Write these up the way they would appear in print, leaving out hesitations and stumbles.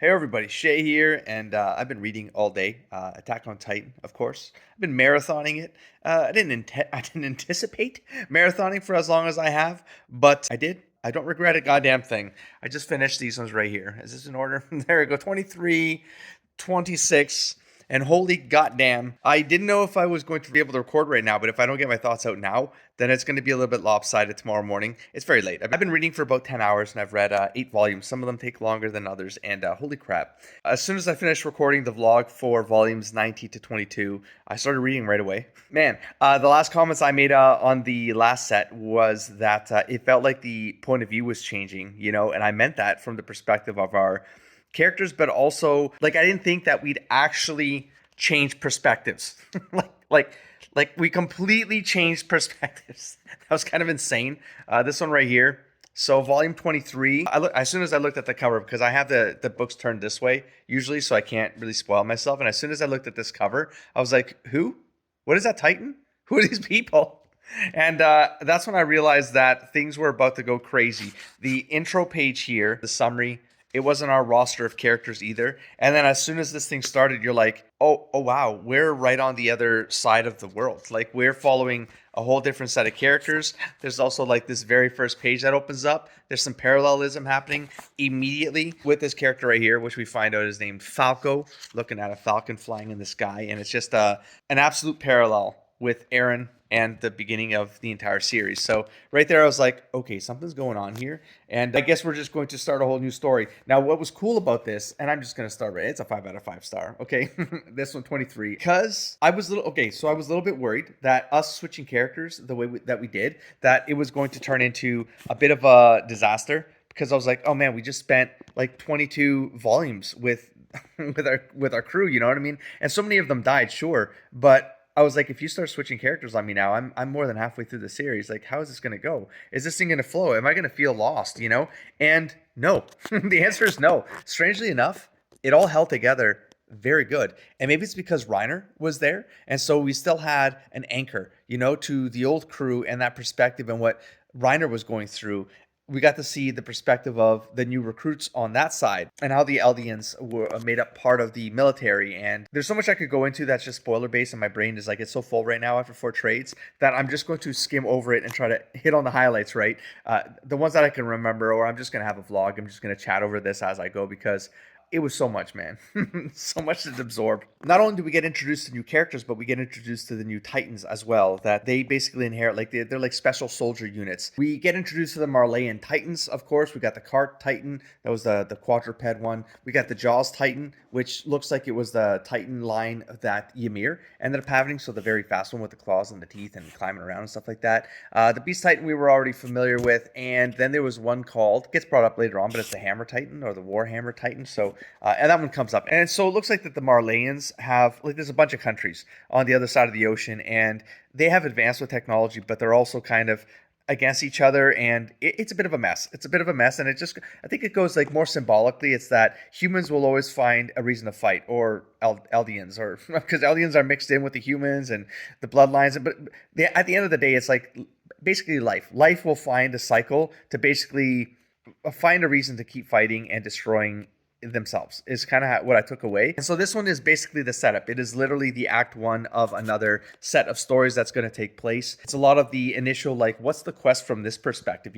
Hey everybody, Shay here, and I've been reading all day. Attack on Titan, of course. I've been marathoning it. I didn't anticipate marathoning for as long as I have, but I did. I don't regret a goddamn thing. I just finished these ones right here. Is this in order? There we go. 23, 26, and holy goddamn. I didn't know if I was going to be able to record right now, but if I don't get my thoughts out now, then it's going to be a little bit lopsided tomorrow morning. It's very late. I've been reading for about 10 hours and I've read 8 volumes. Some of them take longer than others, and holy crap. As soon as I finished recording the vlog for volumes 19 to 22, I started reading right away. Man, the last comments I made on the last set was that it felt like the point of view was changing, and I meant that from the perspective of our characters, but also like I didn't think that we'd actually change perspectives. like like like we completely changed perspectives. That was kind of insane. This one right here. So volume 23. As soon as I looked at the cover, because I have the books turned this way usually, so I can't really spoil myself. And as soon as I looked at this cover, I was like, "Who? What is that Titan? Who are these people?" And that's when I realized that things were about to go crazy. The intro page here, the summary, it wasn't our roster of characters either. And then as soon as this thing started, you're like, oh wow, we're right on the other side of the world. Like we're following a whole different set of characters. There's also like this very first page that opens up. There's some parallelism happening immediately with this character right here, which we find out is named Falco, looking at a falcon flying in the sky. And it's just an absolute parallel with Eren and the beginning of the entire series. So right there, I was like, okay, something's going on here. And I guess we're just going to start a whole new story. Now, what was cool about this, and I'm just going to start right, it's a 5 out of 5 star, okay? This one, 23. Because I was a little bit worried that us switching characters the way that we did, that it was going to turn into a bit of a disaster. Because I was like, oh man, we just spent like 22 volumes with with our crew, you know what I mean? And so many of them died, sure, but I was like, if you start switching characters on me now, I'm more than halfway through the series. Like, how is this going to go? Is this thing going to flow? Am I going to feel lost? And no, the answer is no. Strangely enough, it all held together very good. And maybe it's because Reiner was there, and so we still had an anchor, to the old crew and that perspective and what Reiner was going through. We got to see the perspective of the new recruits on that side and how the Eldians were made up part of the military. And there's so much I could go into that's just spoiler based, and my brain is like, it's so full right now after 4 trades that I'm just going to skim over it and try to hit on the highlights, right? The ones that I can remember, or I'm just going to have a vlog. I'm just going to chat over this as I go because it was so much, man. So much to absorb. Not only do we get introduced to new characters, but we get introduced to the new Titans as well, that they basically inherit, like they're like special soldier units. We get introduced to the Marleyan Titans, of course. We got the Cart Titan, that was the quadruped one. We got the Jaws Titan, which looks like it was the Titan line that Ymir ended up having, so the very fast one with the claws and the teeth and climbing around and stuff like that. The Beast Titan we were already familiar with, and then there was one called, gets brought up later on, but it's the Hammer Titan or the Warhammer Titan, so and that one comes up. And so it looks like that the Marleyans have, like, there's a bunch of countries on the other side of the ocean, and they have advanced with technology, but they're also kind of against each other, and it's a bit of a mess. It's a bit of a mess, and I think it goes like more symbolically. It's that humans will always find a reason to fight, or Eldians, or because Eldians are mixed in with the humans and the bloodlines. But at the end of the day, it's like basically life. Life will find a cycle to basically find a reason to keep fighting and destroying themselves is kind of what I took away. And so this one is basically the setup. It is literally the act one of another set of stories that's going to take place. It's a lot of the initial, like, what's the quest from this perspective,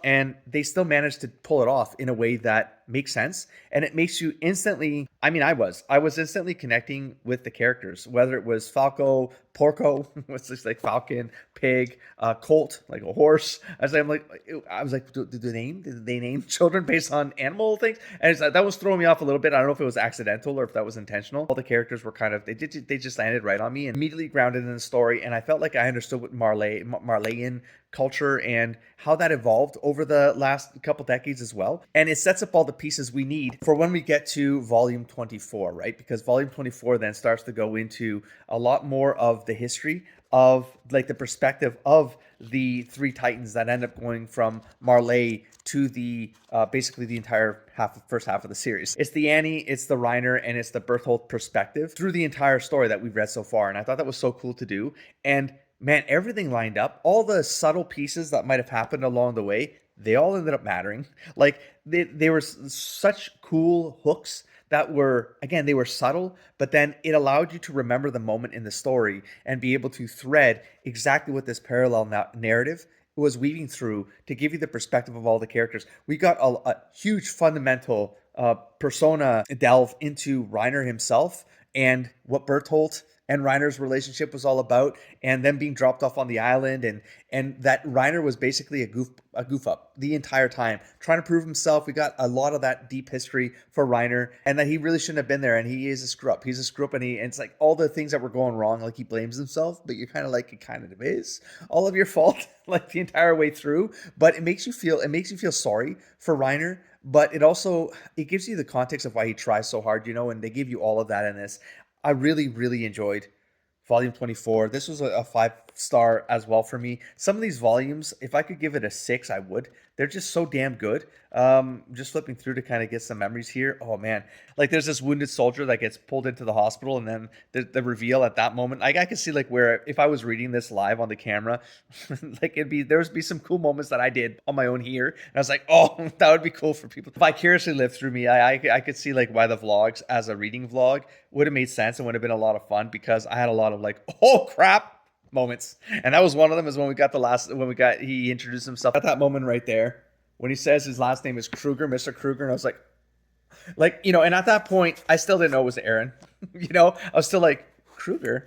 and they still managed to pull it off in a way that makes sense, and it makes you instantly, I was instantly connecting with the characters, whether it was Falco, Porco, what's this, like Falcon, Pig, Colt, like a horse. I was like, did they name children based on animal things? And that was throwing me off a little bit. I don't know if it was accidental or if that was intentional. All the characters were kind of, they just landed right on me and immediately grounded in the story, and I felt like I understood what Marleyan culture and how that evolved over the last couple decades as well. And it sets up all the pieces we need for when we get to volume 24, right? Because volume 24 then starts to go into a lot more of the history of, like, the perspective of the three Titans that end up going from Marley to the basically the entire first half of the series. It's the Annie, it's the Reiner, and it's the Berthold perspective through the entire story that we've read so far. And I thought that was so cool to do. And man, everything lined up. All the subtle pieces that might have happened along the way, they all ended up mattering. Like they were such cool hooks that were, again, they were subtle, but then it allowed you to remember the moment in the story and be able to thread exactly what this parallel narrative was weaving through to give you the perspective of all the characters. We got a huge fundamental persona delve into Reiner himself and what Bertolt and Reiner's relationship was all about, and them being dropped off on the island, and that Reiner was basically a goof up the entire time, trying to prove himself. We got a lot of that deep history for Reiner, and that he really shouldn't have been there, and he is a screw up. He's a screw up, and it's like all the things that were going wrong, like he blames himself, but you're kind of like, it kind of is all of your fault, like the entire way through. But it makes you feel sorry for Reiner, but it gives you the context of why he tries so hard, and they give you all of that in this. I really, really enjoyed Volume 24. This was a 5 star as well for me. Some of these volumes, if I could give it a 6, I would. They're just so damn good. Just flipping through to kind of get some memories here. Oh man, like there's this wounded soldier that gets pulled into the hospital, and then the reveal at that moment. Like I could see like where if I was reading this live on the camera, like there'd be some cool moments that I did on my own here, and I was like, oh, that would be cool for people to vicariously live through me. I could see like why the vlogs as a reading vlog would have made sense and would have been a lot of fun, because I had a lot of like, oh crap moments, and that was one of them. Is he introduced himself at that moment right there when he says his last name is Kruger, Mr. Kruger, and I was like, and at that point I still didn't know it was Aaron. I was still like, Kruger.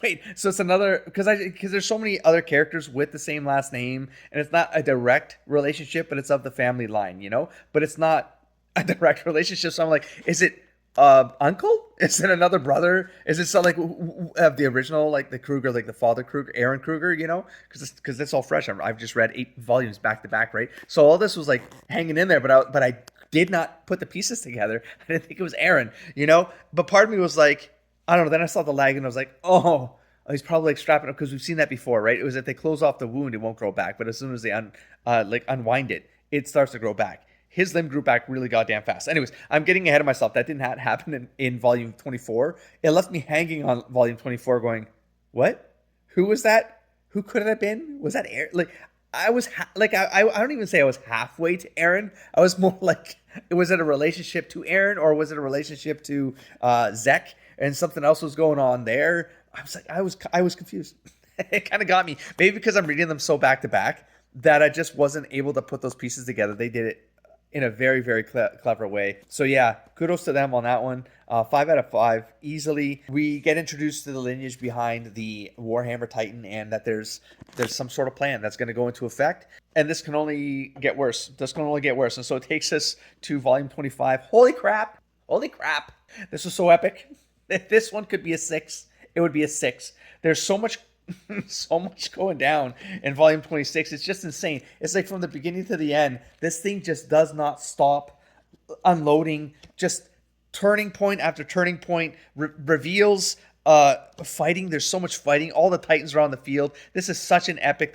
Wait, so it's another, because there's so many other characters with the same last name, and it's not a direct relationship, but it's of the family line, but it's not a direct relationship. So I'm like, is it uncle? Is it another brother? Is it something like the original, like the Kruger, like the father Kruger, Aaron Kruger? Because it's all fresh. I've just read 8 volumes back to back, right? So all this was like hanging in there, but I did not put the pieces together. I didn't think it was Aaron, But part of me was like, I don't know. Then I saw the lag and I was like, oh, he's probably like strapping up, because we've seen that before, right? It was if they close off the wound, it won't grow back, but as soon as they unwind it, it starts to grow back. His limb grew back really goddamn fast. Anyways, I'm getting ahead of myself. That didn't happen in volume 24. It left me hanging on volume 24 going, what? Who was that? Who could it have been? Was that Aaron? Like, I was I don't even say I was halfway to Aaron. I was more like, was it a relationship to Aaron, or was it a relationship to Zek, and something else was going on there? I was confused. It kind of got me. Maybe because I'm reading them so back to back that I just wasn't able to put those pieces together. They did it in a very, very clever way. So yeah, kudos to them on that one. 5 out of 5, easily. We get introduced to the lineage behind the Warhammer Titan, and that there's some sort of plan that's going to go into effect. And this can only get worse. And so it takes us to volume 25. Holy crap. This was so epic. If this one could be a 6, it would be a 6. There's so much so much going down in volume 26. It's just insane. It's like from the beginning to the end, this thing just does not stop unloading. Just turning point after turning point, reveals, fighting. There's so much fighting. All the Titans are on the field. This is such an epic,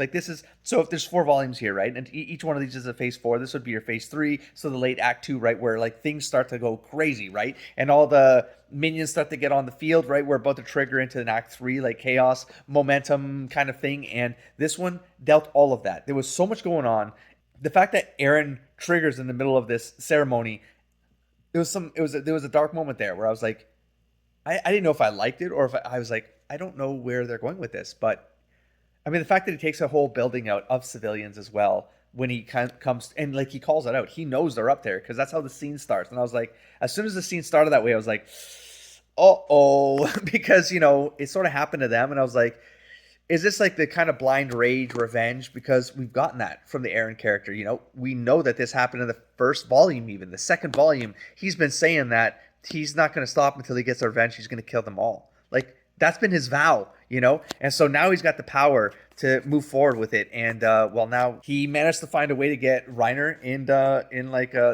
so if there's 4 volumes here, right? And each one of these is a phase 4. This would be your phase 3. So the late act 2, right? Where like things start to go crazy, right? And all the minions start to get on the field, right? We're about to trigger into an act 3, like chaos, momentum kind of thing. And this one dealt all of that. There was so much going on. The fact that Aaron triggers in the middle of this ceremony, there was a dark moment there where I was like, I didn't know if I liked it, or if I was like, I don't know where they're going with this. But I mean, the fact that he takes a whole building out of civilians as well, when he comes, and like he calls it out, he knows they're up there, because that's how the scene starts. And I was like, as soon as the scene started that way, I was like, because it sort of happened to them, and I was like, is this like the kind of blind rage revenge? Because we've gotten that from the Aaron character. We know that this happened in the first volume, even the second volume. He's been saying that he's not going to stop until he gets revenge. He's going to kill them all. Like, that's been his vow, And so now he's got the power to move forward with it. And now he managed to find a way to get Reiner in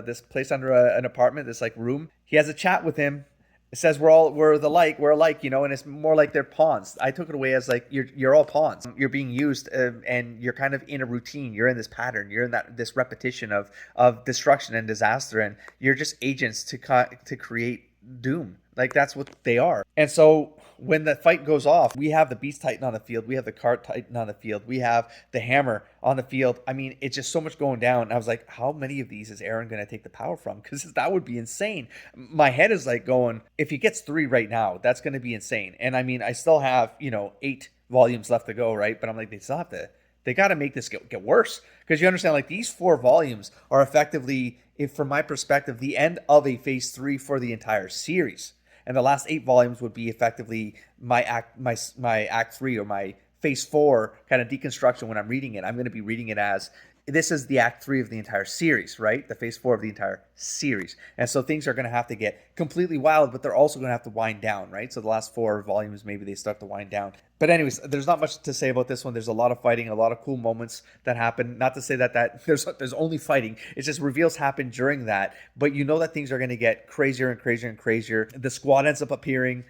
this place under an apartment, this like room. He has a chat with him. It says we're alike, and it's more like they're pawns. I took it away as like you're all pawns. You're being used, and you're kind of in a routine. You're in this pattern. You're in this repetition of destruction and disaster, and you're just agents to create doom. Like that's what they are. And so when the fight goes off, we have the Beast Titan on the field, we have the Cart Titan on the field, we have the Hammer on the field. I mean, it's just so much going down. And I was like, how many of these is Aaron going to take the power from? Because that would be insane. My head is like going, if he gets 3 right now, that's going to be insane. And I mean, I still have, 8 volumes left to go, right? But I'm like, they still have to, they got to make this get worse. Because you understand, like, these 4 volumes are effectively, if from my perspective, the end of a phase 3 for the entire series. And the last 8 volumes would be effectively my act 3 or my phase 4 kind of deconstruction. When I'm reading it, I'm going to be reading it as this is the act 3 of the entire series, right? The phase 4 of the entire series. And so things are going to have to get completely wild, but they're also going to have to wind down, right? So the last 4 volumes, maybe they start to wind down. But anyways, there's not much to say about this one. There's a lot of fighting, a lot of cool moments that happen. Not to say that there's only fighting. It's just reveals happen during that. But you know that things are going to get crazier and crazier and crazier. The squad ends up appearing.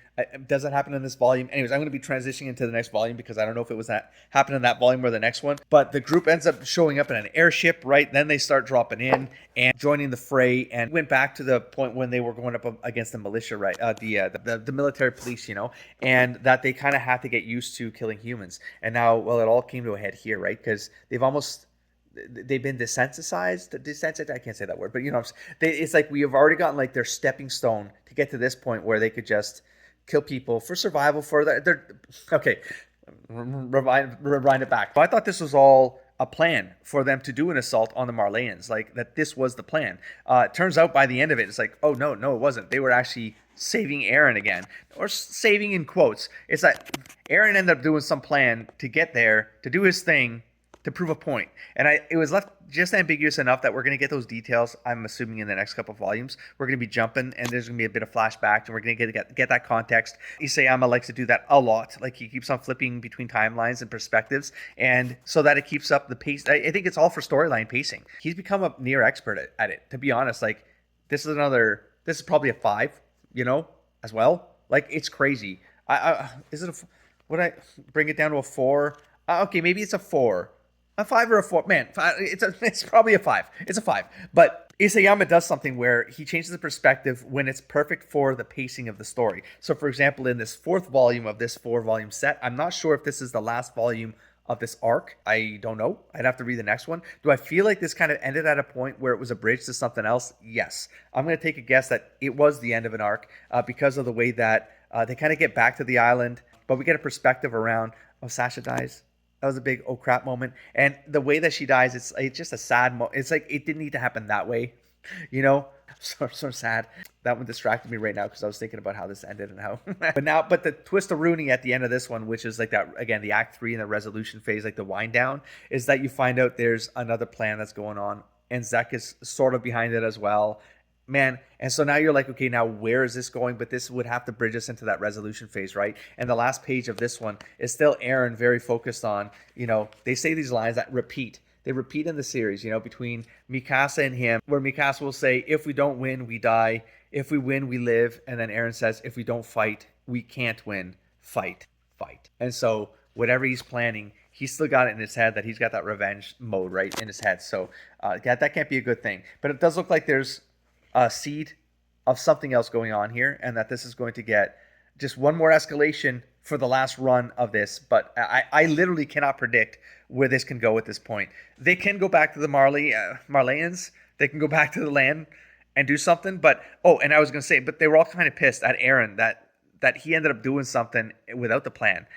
Does that happen in this volume? Anyways, I'm going to be transitioning into the next volume because I don't know if it was that happened in that volume or the next one. But the group ends up showing up in an airship, right? Then they start dropping in and joining the fray, and went back to the point when they were going up against the militia, right? The military police, and that they kind of had to get used to killing humans. And now, well, it all came to a head here, right? Because they've been desensitized. I can't say that word, but it's like we have already gotten like their stepping stone to get to this point where they could just kill people for survival. For their okay, rewind it back. But I thought this was all a plan for them to do an assault on the Marleyans, like that this was the plan. It turns out by the end of it, it's like, oh no, it wasn't. They were actually saving Aaron again, or saving in quotes. It's like Aaron ended up doing some plan to get there, to do his thing, to prove a point. And it was left just ambiguous enough that we're going to get those details, I'm assuming, in the next couple of volumes. We're going to be jumping, and there's going to be a bit of flashback, and we're going to get that context. Isayama likes to do that a lot. Like, he keeps on flipping between timelines and perspectives, and so that it keeps up the pace. I think it's all for storyline pacing. He's become a near expert at it, to be honest. Like, this is probably a 5, as well. Like, it's crazy. Would I bring it down to a 4? Okay, maybe it's a 4. A 5 or a 4, man. It's probably a 5. It's a 5. But Isayama does something where he changes the perspective when it's perfect for the pacing of the story. So, for example, in this 4th volume of this 4-volume set, I'm not sure if this is the last volume of this arc. I don't know. I'd have to read the next one. Do I feel like this kind of ended at a point where it was a bridge to something else? Yes. I'm going to take a guess that it was the end of an arc because of the way that they kind of get back to the island, but we get a perspective around, Sasha dies. That was a big oh crap moment. And the way that she dies, it's just a sad moment. It's like it didn't need to happen that way, So sad. That one distracted me right now because I was thinking about how this ended and how. but the twist of Rooney at the end of this one, which is like that again, the act 3 and the resolution phase, like the wind down, is that you find out there's another plan that's going on, and Zek is sort of behind it as well. Man, and so now you're like, okay, now where is this going? But this would have to bridge us into that resolution phase, right? And the last page of this one is still Aaron very focused on, they say these lines that repeat. They repeat in the series, between Mikasa and him, where Mikasa will say, if we don't win, we die. If we win, we live. And then Aaron says, if we don't fight, we can't win. Fight. And so whatever he's planning, he's still got it in his head that he's got that revenge mode, right, in his head. So that can't be a good thing. But it does look like there's a seed of something else going on here, and that this is going to get just one more escalation for the last run of this. But I literally cannot predict where this can go at this point. They can go back to the Marleyans. They can go back to the land and do something. But and I was going to say, but they were all kind of pissed at Aaron that he ended up doing something without the plan.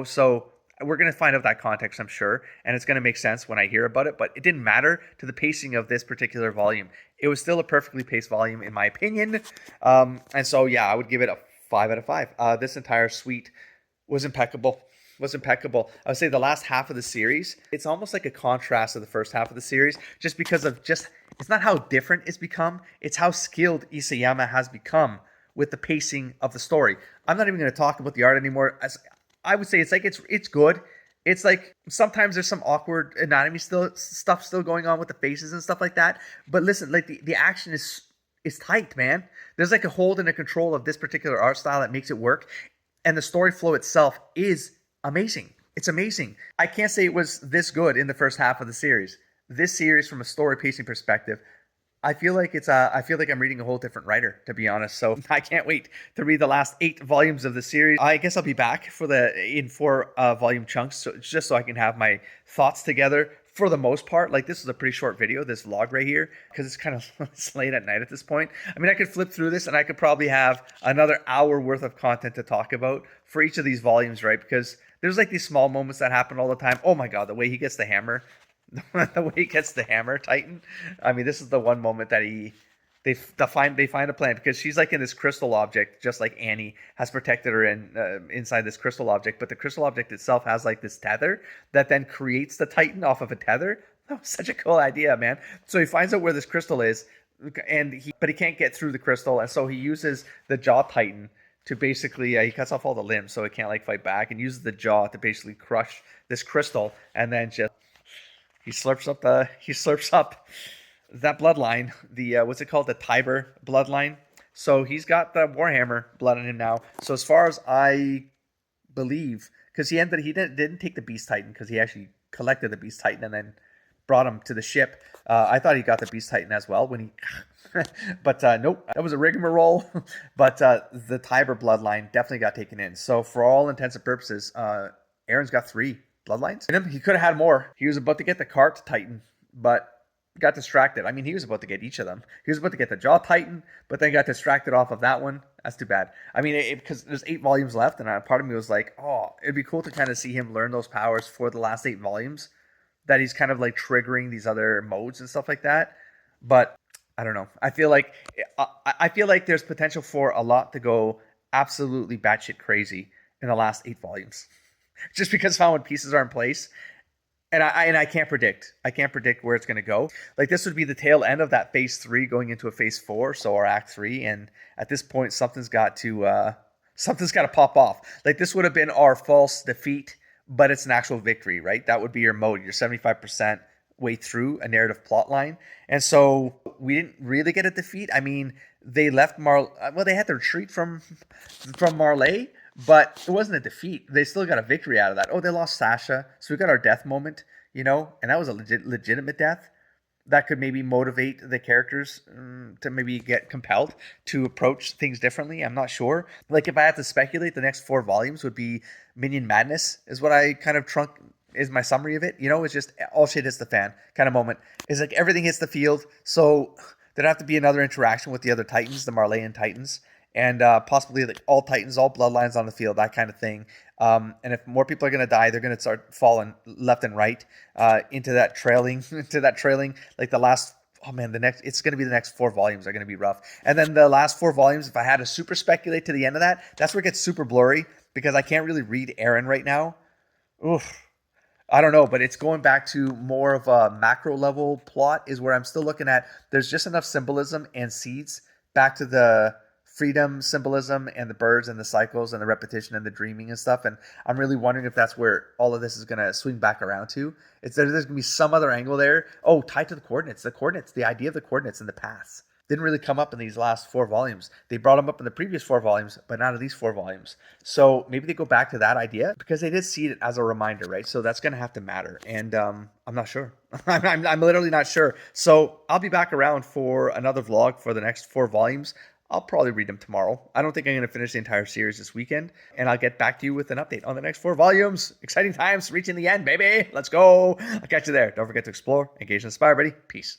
So we're going to find out that context, I'm sure, and it's going to make sense when I hear about it, but it didn't matter to the pacing of this particular volume. It was still a perfectly paced volume, in my opinion, and so, yeah, I would give it a 5 out of 5. This entire suite was impeccable. I would say the last half of the series, it's almost like a contrast to the first half of the series, just because of it's not how different it's become, it's how skilled Isayama has become with the pacing of the story. I'm not even going to talk about the art anymore. I would say it's good. It's like sometimes there's some awkward anatomy stuff still going on with the faces and stuff like that. But listen, like the action is tight, man. There's like a hold and a control of this particular art style that makes it work. And the story flow itself is amazing. It's amazing. I can't say it was this good in the first half of the series. This series, from a story pacing perspective, I feel like I'm reading a whole different writer, to be honest. So I can't wait to read the last 8 volumes of the series. I guess I'll be back for the in 4 volume chunks, so just so I can have my thoughts together. For the most part, like this is a pretty short video, this vlog right here, because it's kind of it's late at night at this point. I mean, I could flip through this and I could probably have another hour worth of content to talk about for each of these volumes, right? Because there's like these small moments that happen all the time. Oh my god, the way he gets the hammer, the way he gets the hammer Titan. I mean, this is the one moment that they find a plan because she's like in this crystal object, just like Annie has protected her inside this crystal object. But the crystal object itself has like this tether that then creates the Titan off of a tether. That was such a cool idea, man. So he finds out where this crystal is, but he can't get through the crystal, and so he uses the Jaw Titan to basically he cuts off all the limbs so it can't like fight back, and uses the jaw to basically crush this crystal, and then just he slurps up that bloodline, the what's it called, the Tiber bloodline. So he's got the Warhammer blood in him now. So as far as I believe, because he didn't take the Beast Titan because he actually collected the Beast Titan and then brought him to the ship. I thought he got the Beast Titan as well when he, but nope, that was a rigmarole. But the Tiber bloodline definitely got taken in. So for all intents and purposes, Aaron's got 3 bloodlines in him. He could have had more. He was about to get the Cart Titan, but got distracted. I mean, he was about to get each of them. He was about to get the Jaw Titan, but then got distracted off of that one. That's too bad. I mean, because there's 8 volumes left, and part of me was like, oh, it'd be cool to kind of see him learn those powers for the last 8 volumes, that he's kind of like triggering these other modes and stuff like that. But I don't know. I feel like there's potential for a lot to go absolutely batshit crazy in the last 8 volumes, just because of how when pieces are in place. And I can't predict. I can't predict where it's going to go. Like this would be the tail end of that phase 3 going into a phase 4, so our act 3. And at this point, something's got to pop off. Like this would have been our false defeat, but it's an actual victory, right? That would be your mode. You're 75% way through a narrative plot line, and so we didn't really get a defeat. I mean, they left they had to retreat from Marley. But it wasn't a defeat. They still got a victory out of that. Oh, they lost Sasha. So we got our death moment, and that was a legitimate death. That could maybe motivate the characters to maybe get compelled to approach things differently. I'm not sure. Like if I had to speculate, the next 4 volumes would be Minion Madness is what I kind of is my summary of it. It's just all shit hits the fan kind of moment. It's like everything hits the field. So there'd have to be another interaction with the other Titans, the Marleyan Titans. And possibly like all Titans, all bloodlines on the field, that kind of thing. And if more people are going to die, they're going to start falling left and right into that trailing, like the last. Oh man, it's going to be the next 4 volumes are going to be rough. And then the last 4 volumes, if I had to super speculate to the end of that, that's where it gets super blurry because I can't really read Aaron right now. Oof. I don't know, but it's going back to more of a macro level plot is where I'm still looking at. There's just enough symbolism and seeds back to the freedom symbolism and the birds and the cycles and the repetition and the dreaming and stuff. And I'm really wondering if that's where all of this is going to swing back around to. There's going to be some other angle there. Oh, tied to the coordinates, the idea of the coordinates and the paths. Didn't really come up in these last 4 volumes. They brought them up in the previous 4 volumes, but not in these 4 volumes. So maybe they go back to that idea because they did see it as a reminder, right? So that's going to have to matter. And I'm not sure. I'm literally not sure. So I'll be back around for another vlog for the next 4 volumes. I'll probably read them tomorrow. I don't think I'm going to finish the entire series this weekend. And I'll get back to you with an update on the next 4 volumes. Exciting times, reaching the end, baby. Let's go. I'll catch you there. Don't forget to explore, engage, and inspire, buddy. Peace.